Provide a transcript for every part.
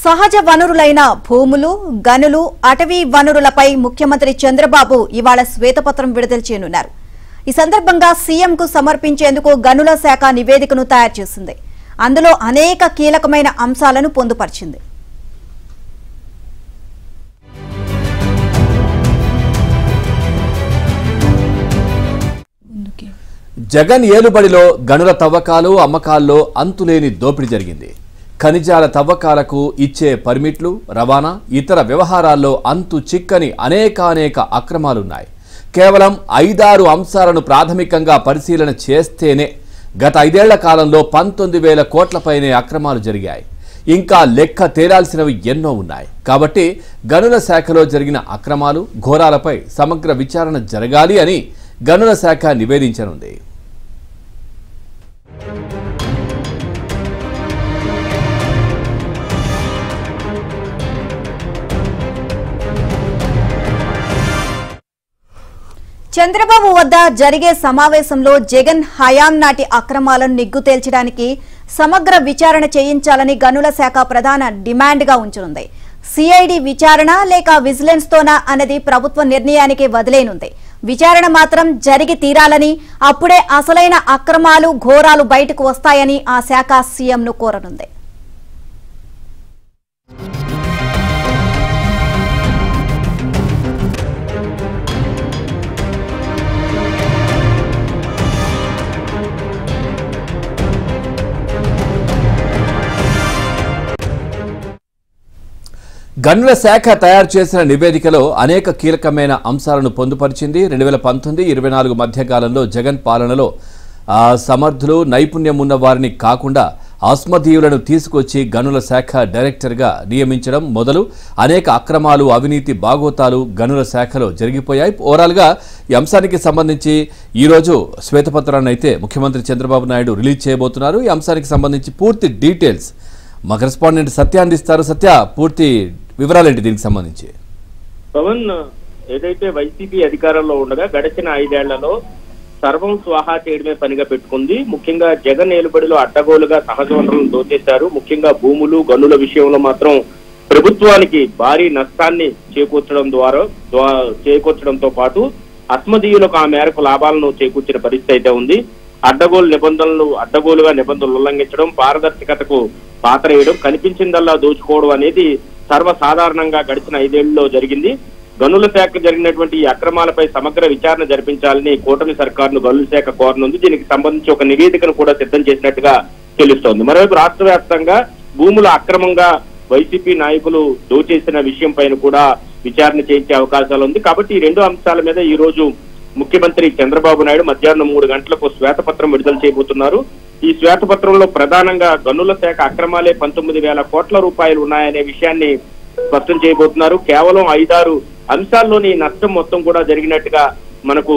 సహజ వనరులైన భూములు, గనులు, అటవీ వనరులపై ముఖ్యమంత్రి చంద్రబాబు ఇవాళ శ్వేతపత్రం విడుదల చేయనున్నారు. ఈ సందర్భంగా సీఎంకు సమర్పించేందుకు గనుల శాఖ నివేదికను తయారు చేసింది. అందులో అనేక కీలకమైన అంశాలను పొందుపరిచింది. జగన్ ఏలుబడిలో గనుల తవ్వకాలు, అమ్మకాల్లో అంతులేని దోపిడీ జరిగింది. ఖనిజాల తవ్వకాలకు ఇచ్చే పర్మిట్లు, రవాణా, ఇతర వ్యవహారాల్లో అంతు చిక్కని అనేక అక్రమాలున్నాయి. కేవలం 5-6 అంశాలను ప్రాథమికంగా పరిశీలన చేస్తేనే గత 5 ఏళ్ల కాలంలో 19,000 కోట్లపైనే అక్రమాలు జరిగాయి. ఇంకా లెక్క తేలాల్సినవి ఎన్నో ఉన్నాయి. కాబట్టి గనుల శాఖలో జరిగిన అక్రమాలు, ఘోరాలపై సమగ్ర విచారణ జరగాలి అని గనుల శాఖ నివేదించనుంది. చంద్రబాబు వద్ద జరిగే సమావేశంలో జగన్ హయాం నాటి అక్రమాలను నిగ్గు తేల్చడానికి సమగ్ర విచారణ చేయించాలని గనుల శాఖ ప్రధాన డిమాండ్గా ఉంచనుంది. సిఐడి విచారణ లేక విజిలెన్స్ తోనా అన్నది ప్రభుత్వ నిర్ణయానికి వదిలేనుంది. విచారణ మాత్రం జరిగి తీరాలని, అప్పుడే అసలైన అక్రమాలు, ఘోరాలు బయటకు వస్తాయని ఆ శాఖ సీఎంను కోరనుంది. గనుల శాఖ తయారు చేసిన నివేదికలో అనేక కీలకమైన అంశాలను పొందుపరిచింది. 2019-24 మధ్యకాలంలో జగన్ పాలనలో సమర్థులు, నైపుణ్యం ఉన్న వారిని కాకుండా ఆస్మదీయులను తీసుకొచ్చి గనుల శాఖ డైరెక్టర్గా నియమించడం మొదలు అనేక అక్రమాలు, అవినీతి బాగోతాలు గనుల శాఖలో జరిగిపోయాయి. ఓవరాల్గా ఈ అంశానికి సంబంధించి ఈరోజు శ్వేతపత్రాన్ని అయితే ముఖ్యమంత్రి చంద్రబాబు నాయుడు రిలీజ్ చేయబోతున్నారు. ఈ అంశానికి సంబంధించి పూర్తి డీటెయిల్స్ మా కరెస్పాండెంట్ సత్య అందిస్తారు. సత్య, పూర్తి వివరాలేంటి దీనికి సంబంధించి? పవన్, ఏదైతే వైసీపీ అధికారంలో ఉండగా గడిచిన 5 ఏళ్లలో సర్వం స్వాహా చేయడమే పనిగా పెట్టుకుంది. ముఖ్యంగా జగన్ ఏలుబడిలో అడ్డగోలుగా సహజ వనరులను దోచేశారు. ముఖ్యంగా భూములు, గనుల విషయంలో మాత్రం ప్రభుత్వానికి భారీ నష్టాన్ని చేకూర్చడంతో పాటు అస్మదీయులకు ఆ మేరకు లాభాలను చేకూర్చిన పరిస్థితి అయితే ఉంది. అడ్డగోలుగా నిబంధనలు ఉల్లంఘించడం, పారదర్శకతకు పాత్ర వేయడం, కనిపించిందల్లా దోచుకోవడం అనేది సర్వసాధారణంగా గడిచిన 5 ఏళ్లలో జరిగింది. గనుల శాఖ జరిగినటువంటి ఈ అక్రమాలపై సమగ్ర విచారణ జరిపించాలని కూటమి సర్కారును గనుల శాఖ కోరనుంది. దీనికి సంబంధించి ఒక నివేదికను కూడా సిద్ధం చేసినట్టుగా తెలుస్తోంది. మరోవైపు రాష్ట్ర వ్యాప్తంగా భూముల అక్రమంగా వైసీపీ నాయకులు దోచేసిన విషయం పైన కూడా విచారణ చేయించే అవకాశాలు ఉంది. కాబట్టి ఈ 2 అంశాల మీద ఈ రోజు ముఖ్యమంత్రి చంద్రబాబు నాయుడు మధ్యాహ్నం 3 గంటలకు శ్వేతపత్రం విడుదల చేయబోతున్నారు. ఈ శ్వేతపత్రంలో ప్రధానంగా గనుల శాఖ అక్రమాలే 19,000 కోట్ల రూపాయలు ఉన్నాయనే విషయాన్ని స్పష్టం చేయబోతున్నారు. కేవలం 5-6 అంశాల్లోని నష్టం మొత్తం కూడా జరిగినట్టుగా మనకు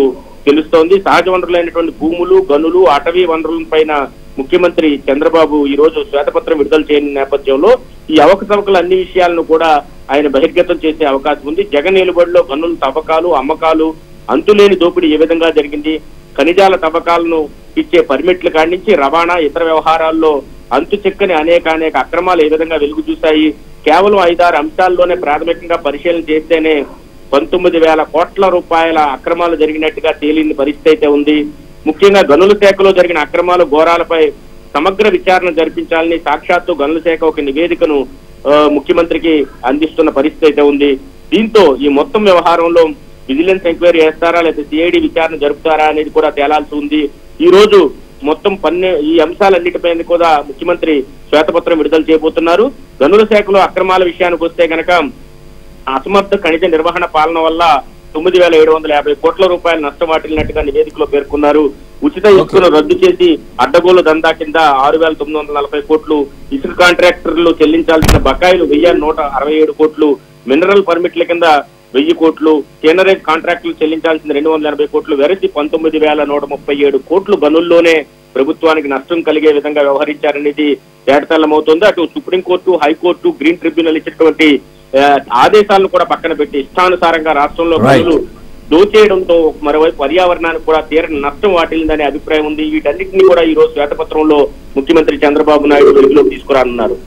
తెలుస్తోంది. సహజ వనరులైనటువంటి భూములు, గనులు, అటవీ వనరుల పైన ముఖ్యమంత్రి చంద్రబాబు ఈ రోజు శ్వేతపత్రం విడుదల చేయని నేపథ్యంలో ఈ అవకతవకల అన్ని విషయాలను కూడా ఆయన బహిర్గతం చేసే అవకాశం ఉంది. జగన్ ఏలుబడిలో గనుల తవ్వకాలు, అమ్మకాలు, అంతులేని దోపిడీ ఏ విధంగా జరిగింది, ఖనిజాల తవ్వకాలను ఇచ్చే పర్మిట్ల కాడి నుంచి రవాణా, ఇతర వ్యవహారాల్లో అంతు చిక్కని అనేక అక్రమాలు ఏ విధంగా వెలుగు చూశాయి, కేవలం 5-6 అంశాల్లోనే ప్రాథమికంగా పరిశీలన చేస్తేనే 19,000 కోట్ల రూపాయల అక్రమాలు జరిగినట్టుగా తేలిన పరిస్థితి అయితే ఉంది. ముఖ్యంగా గనుల శాఖలో జరిగిన అక్రమాలు, ఘోరాలపై సమగ్ర విచారణ జరిపించాలని సాక్షాత్తు గనుల శాఖ ఒక నివేదికను ముఖ్యమంత్రికి అందిస్తున్న పరిస్థితి అయితే ఉంది. దీంతో ఈ మొత్తం వ్యవహారంలో విజిలెన్స్ ఎంక్వైరీ చేస్తారా లేదా సిఐడి విచారణ జరుపుతారా అనేది కూడా తేలాల్సి ఉంది. ఈ రోజు మొత్తం ఈ అంశాలన్నిటిపైన కూడా ముఖ్యమంత్రి శ్వేతపత్రం విడుదల చేయబోతున్నారు. గనుల శాఖలో అక్రమాల విషయానికి వస్తే కనుక అసమర్థ ఖనిజ నిర్వహణ పాలన వల్ల 9,750 కోట్ల రూపాయల నష్టం వాటిల్లినట్టుగా నివేదికలో పేర్కొన్నారు. ఉచిత ఇసుకను రద్దు చేసి అడ్డగోలు దందా కింద 6,940 కోట్లు, ఇసుక కాంట్రాక్టర్లు చెల్లించాల్సిన బకాయిలు 1,167 కోట్లు, మినరల్ పర్మిట్ల కింద 1000 కోట్లు, కేనరేజ్ కాంట్రాక్టులు చెల్లించాల్సిన 280 కోట్లు వెరసి 19,137 కోట్లు గనుల్లోనే ప్రభుత్వానికి నష్టం కలిగే విధంగా వ్యవహరించారనేది తేటతెల్లమవుతోంది. అటు సుప్రీంకోర్టు, హైకోర్టు, గ్రీన్ ట్రిబ్యునల్ ఇచ్చినటువంటి ఆదేశాలను కూడా పక్కన పెట్టి ఇష్టానుసారంగా రాష్ట్రంలో గనులు దోచేయడంతో మరోవైపు పర్యావరణానికి కూడా తీరని నష్టం వాటిల్లిందనే అభిప్రాయం ఉంది. వీటన్నిటిని కూడా ఈ రోజు శ్వేతపత్రంలో ముఖ్యమంత్రి చంద్రబాబు నాయుడు వెలుగులోకి తీసుకురానున్నారు.